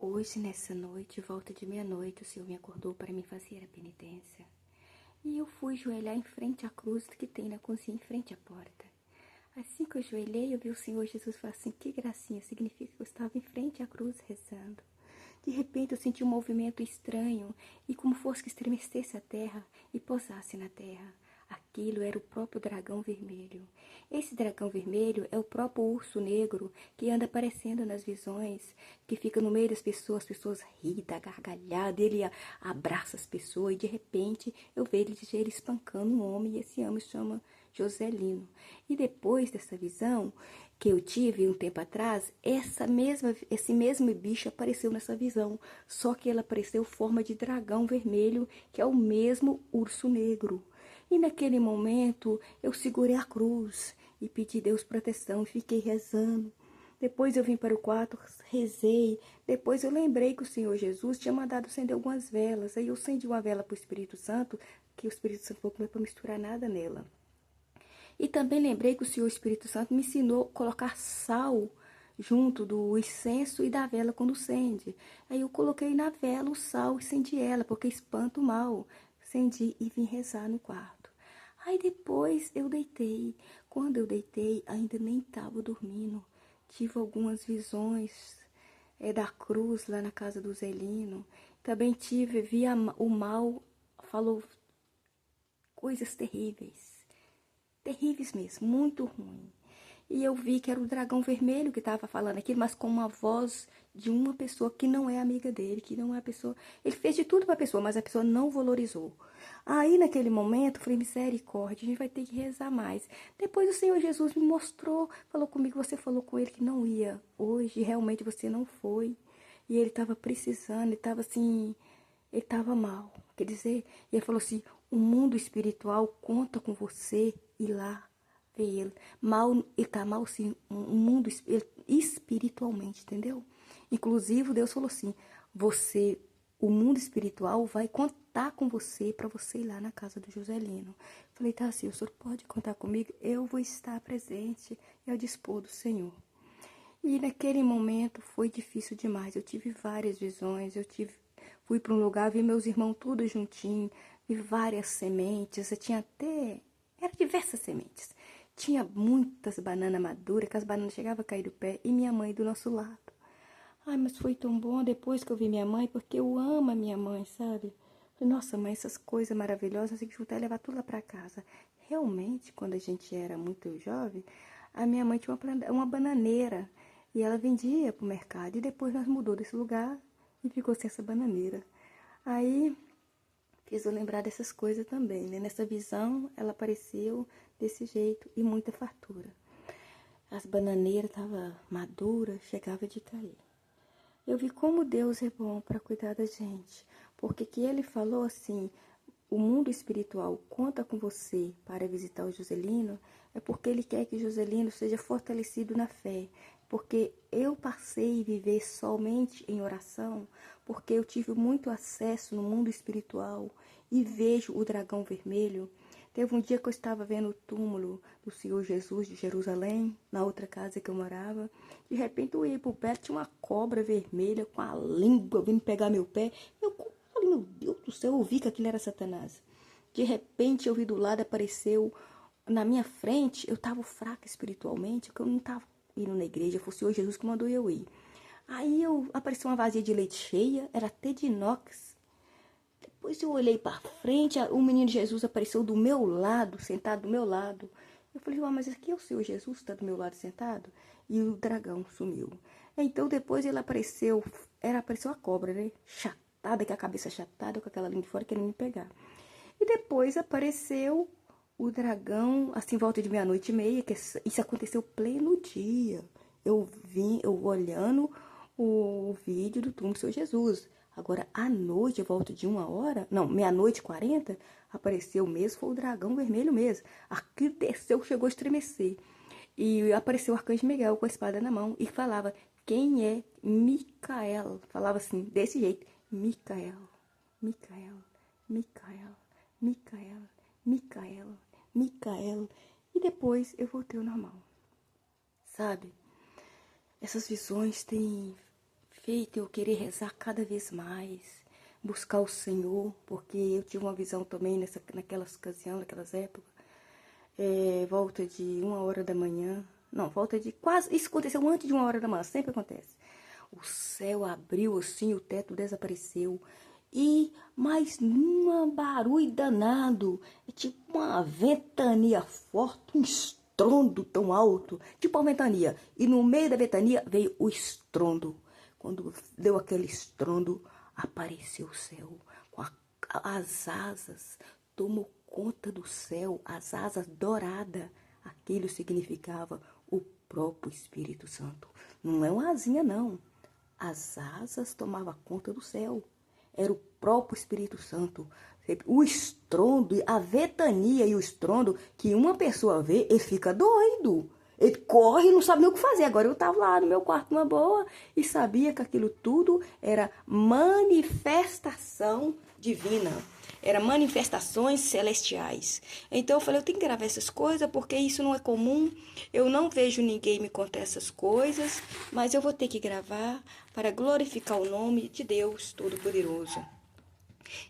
Hoje, nessa noite, volta de meia-noite, o Senhor me acordou para me fazer a penitência. E eu fui joelhar em frente à cruz que tem na cozinha, em frente à porta. Assim que eu joelhei, eu vi o Senhor Jesus falar assim, que gracinha, significa que eu estava em frente à cruz rezando. De repente eu senti um movimento estranho e como fosse que estremecesse a terra e pousasse na terra. Aquilo era o próprio dragão vermelho. Esse dragão vermelho é o próprio urso negro que anda aparecendo nas visões, que fica no meio das pessoas, as pessoas riem, dá gargalhada, ele abraça as pessoas e de repente eu vejo ele espancando um homem e esse homem se chama Joselino. E depois dessa visão que eu tive um tempo atrás, esse mesmo bicho apareceu nessa visão, só que ele apareceu em forma de dragão vermelho, que é o mesmo urso negro. E naquele momento eu segurei a cruz e pedi a Deus proteção e fiquei rezando. Depois eu vim para o quarto, rezei. Depois eu lembrei que o Senhor Jesus tinha mandado acender algumas velas. Aí eu acendi uma vela para o Espírito Santo, que o Espírito Santo falou que não é para misturar nada nela. E também lembrei que o Senhor Espírito Santo me ensinou a colocar sal junto do incenso e da vela quando acende. Aí eu coloquei na vela o sal e acendi ela, porque espanta o mal. Acendi e vim rezar no quarto. Aí depois eu deitei. Quando eu deitei, ainda nem estava dormindo. Tive algumas visões da cruz lá na casa do Zelino. Também vi o mal, falou coisas terríveis. Terríveis mesmo, muito ruim. E eu vi que era o dragão vermelho que estava falando aquilo, mas com uma voz de uma pessoa que não é amiga dele, que não é a pessoa... Ele fez de tudo para a pessoa, mas a pessoa não valorizou. Aí, naquele momento, eu falei, misericórdia, a gente vai ter que rezar mais. Depois o Senhor Jesus me mostrou, falou comigo, você falou com ele que não ia hoje, realmente você não foi. E ele estava precisando, ele estava assim... Ele estava mal, quer dizer, ele falou assim, o mundo espiritual conta com você ir lá ver ele. Mal, ele está mal sim, o mundo espiritualmente, entendeu? Inclusive, Deus falou assim, o mundo espiritual vai contar com você para você ir lá na casa do Joselino. Falei, tá assim, o senhor pode contar comigo? Eu vou estar presente e ao dispor do Senhor. E naquele momento foi difícil demais. Eu tive várias visões, fui para um lugar, vi meus irmãos tudo juntinho, vi várias sementes, eram diversas sementes. Tinha muitas bananas maduras, que as bananas chegavam a cair do pé, e minha mãe do nosso lado. Ai, mas foi tão bom depois que eu vi minha mãe, porque eu amo a minha mãe, sabe? Falei, nossa, mãe, essas coisas maravilhosas, tem que juntar e levar tudo lá para casa. Realmente, quando a gente era muito jovem, a minha mãe tinha uma bananeira, e ela vendia pro mercado, e depois nós mudou desse lugar e ficou sem essa bananeira. Aí, fez eu lembrar dessas coisas também, né? Nessa visão, ela apareceu desse jeito e muita fartura. As bananeiras estavam maduras, chegava de cair. Eu vi como Deus é bom para cuidar da gente, porque que ele falou assim, o mundo espiritual conta com você para visitar o Joselino, é porque ele quer que Joselino seja fortalecido na fé, porque eu passei a viver somente em oração, porque eu tive muito acesso no mundo espiritual e vejo o dragão vermelho. Teve um dia que eu estava vendo o túmulo do Senhor Jesus de Jerusalém, na outra casa que eu morava. De repente eu ia pro pé, tinha uma cobra vermelha com a língua vindo pegar meu pé. Eu falei, meu Deus do céu, eu vi que aquilo era Satanás. De repente eu vi do lado, apareceu na minha frente, eu estava fraca espiritualmente, porque eu não estava indo na igreja, foi o Senhor Jesus que mandou eu ir. Aí apareceu uma vasilha de leite cheia, era até de inox. Depois eu olhei para frente, o menino Jesus apareceu do meu lado, sentado do meu lado. Eu falei, mas aqui é o Senhor Jesus, está do meu lado sentado? E o dragão sumiu. Então depois ele apareceu a cobra, né? Chatada, com a cabeça chatada, com aquela língua de fora, querendo me pegar. E depois apareceu o dragão, assim, volta de meia-noite e meia, que isso aconteceu pleno dia. Eu olhando o vídeo do túmulo do Senhor Jesus. Agora, à noite, volta de 1 hora, não, meia-noite e 40, apareceu mesmo, foi o dragão vermelho mesmo. Aquilo desceu, chegou a estremecer. E apareceu o arcanjo Miguel com a espada na mão e falava, quem é Micael? Falava assim, desse jeito, Micael, Micael, Micael, Micael, Micael, Micael. E depois eu voltei ao normal. Sabe? Essas visões têm feito eu querer rezar cada vez mais, buscar o Senhor, porque eu tive uma visão também naquelas ocasiões, naquelas épocas, volta de 1 hora da manhã, não, volta de quase, isso aconteceu antes de 1 hora da manhã, sempre acontece. O céu abriu assim, o teto desapareceu, mas num barulho danado, tipo uma ventania forte, um estrondo tão alto, tipo uma ventania, e no meio da ventania veio o estrondo. Quando deu aquele estrondo, apareceu o céu com as asas, tomou conta do céu, as asas douradas. Aquilo significava o próprio Espírito Santo. Não é uma asinha, não. As asas tomavam conta do céu. Era o próprio Espírito Santo. O estrondo, a ventania e o estrondo, que uma pessoa vê, ele fica doido. Ele corre e não sabe nem o que fazer. Agora eu estava lá no meu quarto, numa boa, e sabia que aquilo tudo era manifestação divina. Era manifestações celestiais. Então eu falei, eu tenho que gravar essas coisas, porque isso não é comum. Eu não vejo ninguém me contar essas coisas, mas eu vou ter que gravar para glorificar o nome de Deus Todo-Poderoso.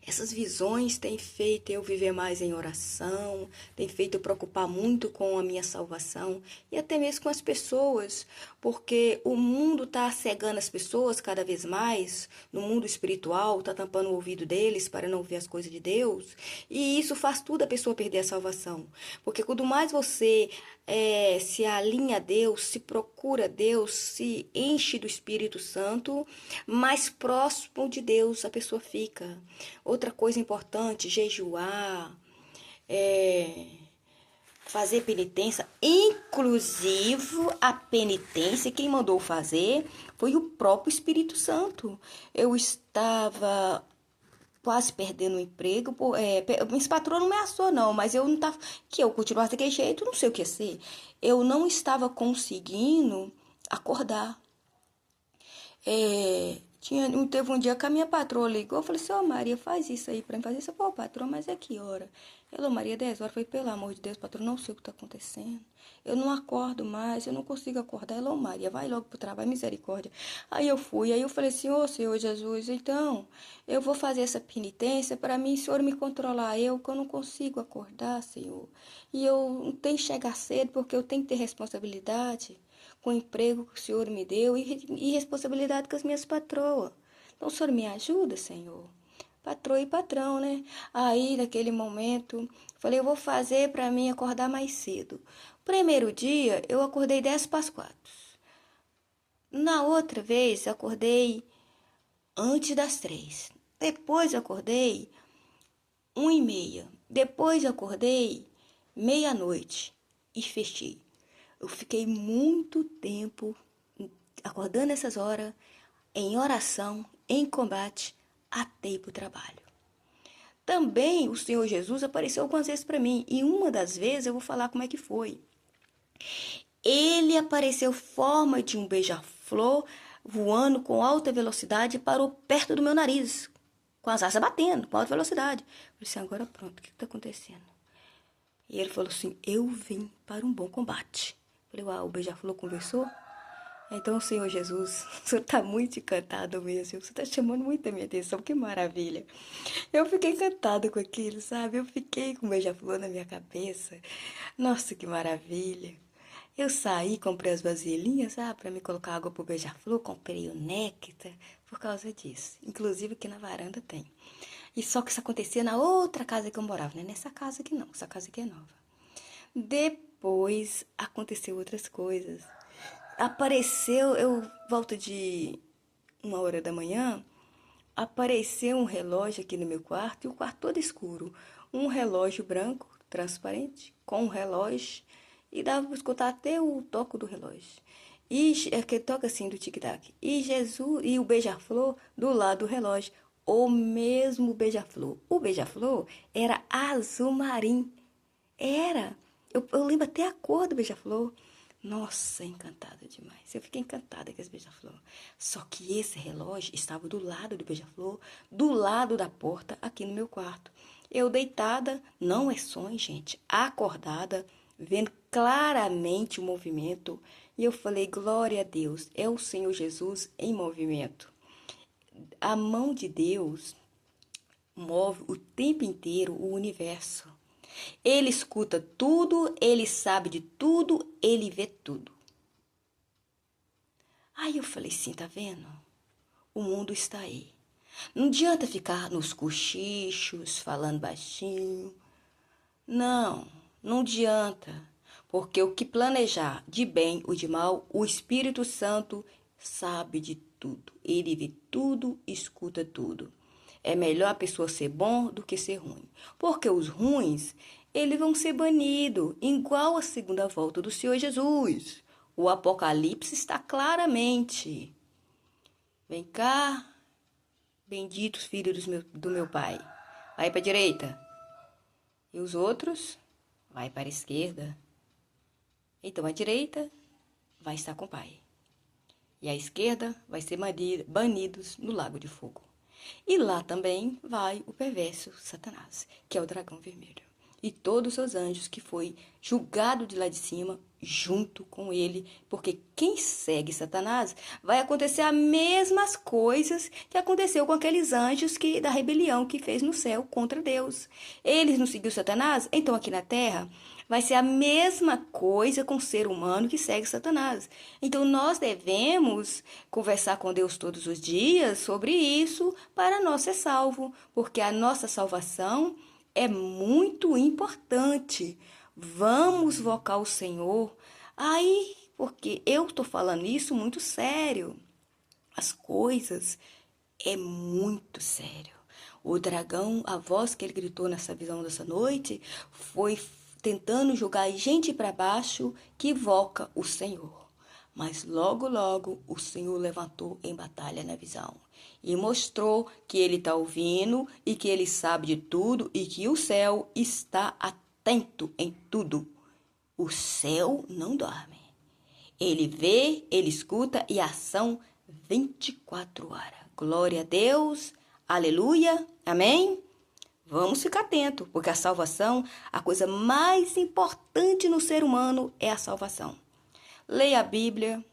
Essas visões têm feito eu viver mais em oração, têm feito eu preocupar muito com a minha salvação e até mesmo com as pessoas, porque o mundo está cegando as pessoas cada vez mais, no mundo espiritual, está tampando o ouvido deles para não ouvir as coisas de Deus, e isso faz tudo a pessoa perder a salvação, porque quanto mais você se alinha a Deus, se procura Deus, se enche do Espírito Santo, mais próximo de Deus a pessoa fica. Outra coisa importante, jejuar, fazer penitência, inclusive a penitência, quem mandou fazer foi o próprio Espírito Santo. Eu estava quase perdendo o emprego, minha patroa não me ameaçou não, mas eu não tava, que eu continuasse daquele jeito, não sei o que ia ser. Eu não estava conseguindo acordar. Teve um dia que a minha patroa ligou, eu falei assim, Maria, faz isso aí pra mim, faz isso. Pô, patroa, mas é que hora? Ela, Maria, 10 horas. Eu falei, pelo amor de Deus, patroa, não sei o que tá acontecendo. Eu não acordo mais, eu não consigo acordar. Ela, Maria, vai logo pro trabalho, misericórdia. Aí eu fui, aí eu falei assim, Senhor Jesus, então, eu vou fazer essa penitência para mim, Senhor, me controlar que eu não consigo acordar, Senhor. E eu tenho que chegar cedo, porque eu tenho que ter responsabilidade com o emprego que o Senhor me deu e responsabilidade com as minhas patroas. Então, o Senhor me ajuda, Senhor. Patroa e patrão, né? Aí, naquele momento, falei, eu vou fazer para mim acordar mais cedo. Primeiro dia, eu acordei 10 para as 4. Na outra vez, acordei antes das 3. Depois, acordei 1h30. Depois, acordei meia-noite e fechei. Eu fiquei muito tempo acordando essas horas, em oração, em combate, até ir para o trabalho. Também o Senhor Jesus apareceu algumas vezes para mim, e uma das vezes eu vou falar como é que foi. Ele apareceu forma de um beija-flor, voando com alta velocidade, e parou perto do meu nariz, com as asas batendo, com alta velocidade. Eu falei assim, agora pronto, o que está acontecendo? E ele falou assim, eu vim para um bom combate. Eu falei, o beija-flor conversou? Então, Senhor Jesus, o Senhor está muito encantado mesmo. Você está chamando muito a minha atenção, que maravilha. Eu fiquei encantada com aquilo, sabe? Eu fiquei com o beija-flor na minha cabeça. Nossa, que maravilha. Eu saí, comprei as vasilhinhas, sabe? Para me colocar água pro beija-flor, comprei o néctar por causa disso. Inclusive aqui na varanda tem. E só que isso acontecia na outra casa que eu morava, não é nessa casa aqui não, essa casa aqui é nova. Depois aconteceu outras coisas. Apareceu, eu volto de 1 hora da manhã, apareceu um relógio aqui no meu quarto, e o quarto todo escuro. Um relógio branco, transparente, com um relógio, e dava para escutar até o toque do relógio. E aquele toque assim do tic-tac. E Jesus, e o beija-flor do lado do relógio. O mesmo beija-flor. O beija-flor era azul marinho. Era. Eu lembro até a cor do beija-flor. Nossa, encantada demais. Eu fiquei encantada com esse beija-flor. Só que esse relógio estava do lado do beija-flor, do lado da porta, aqui no meu quarto. Eu deitada, não é sonho, gente, acordada, vendo claramente o movimento E eu falei, glória a Deus, é o Senhor Jesus em movimento. A mão de Deus move o tempo inteiro o universo. Ele escuta tudo, ele sabe de tudo, ele vê tudo. Aí eu falei, sim, tá vendo? O mundo está aí. Não adianta ficar nos cochichos, falando baixinho. Não, não adianta. Porque o que planejar de bem ou de mal, o Espírito Santo sabe de tudo. Ele vê tudo, escuta tudo. É melhor a pessoa ser bom do que ser ruim. Porque os ruins, eles vão ser banidos, igual a segunda volta do Senhor Jesus. O Apocalipse está claramente. Vem cá, benditos filhos do meu Pai. Vai para a direita. E os outros, vai para a esquerda. Então a direita vai estar com o Pai. E a esquerda vai ser banidos no lago de fogo. E lá também vai o perverso Satanás, que é o dragão vermelho. E todos os seus anjos que foi julgado de lá de cima junto com ele. Porque quem segue Satanás vai acontecer as mesmas coisas que aconteceu com aqueles anjos da rebelião que fez no céu contra Deus. Eles não seguiram Satanás, então aqui na terra vai ser a mesma coisa com o ser humano que segue Satanás. Então nós devemos conversar com Deus todos os dias sobre isso para nós ser salvo, porque a nossa salvação é muito importante. Vamos invocar o Senhor. Aí, porque eu estou falando isso muito sério. As coisas é muito sério. O dragão, a voz que ele gritou nessa visão dessa noite, foi tentando jogar gente para baixo que invoca o Senhor. Mas logo, logo, o Senhor levantou em batalha na visão e mostrou que ele está ouvindo e que ele sabe de tudo e que o céu está atento em tudo. O céu não dorme. Ele vê, ele escuta e ação 24 horas. Glória a Deus, aleluia, amém? Vamos ficar atento, porque a salvação, a coisa mais importante no ser humano é a salvação. Leia a Bíblia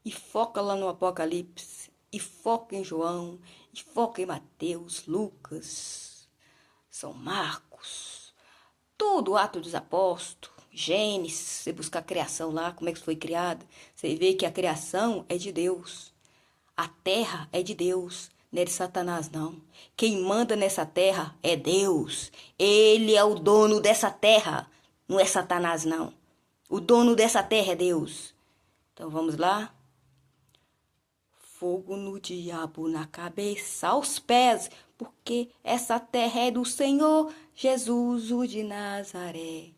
e foca lá no Apocalipse, e foca em João, e foca em Mateus, Lucas, São Marcos, todo o Atos dos Apóstolos, Gênesis, você buscar a criação lá, como é que foi criada, você vê que a criação é de Deus, a terra é de Deus, não é de Satanás não. Quem manda nessa terra é Deus, ele é o dono dessa terra, não é Satanás não. O dono dessa terra é Deus. Então vamos lá. Fogo no diabo, na cabeça, aos pés, porque essa terra é do Senhor Jesus, o de Nazaré.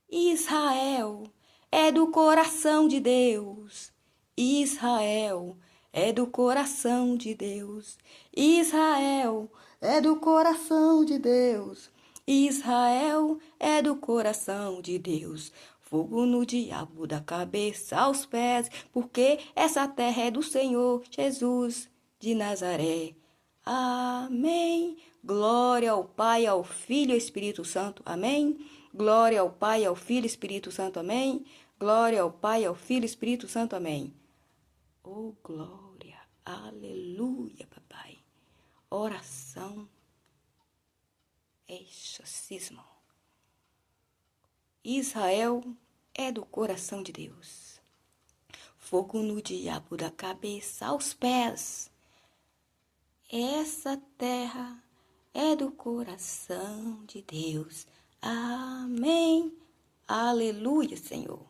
Israel é do coração de Deus. Israel é do coração de Deus. Israel é do coração de Deus. Israel é do coração de Deus. Fogo no diabo, da cabeça aos pés, porque essa terra é do Senhor Jesus de Nazaré. Amém. Glória ao Pai, ao Filho e ao Espírito Santo. Amém. Glória ao Pai, ao Filho e ao Espírito Santo. Amém. Glória ao Pai, ao Filho e ao Espírito Santo. Amém. Oh, glória. Aleluia, papai. Oração. Exorcismo. Israel é do coração de Deus. Fogo no diabo, da cabeça aos pés. Essa terra é do coração de Deus. Amém. Aleluia, Senhor.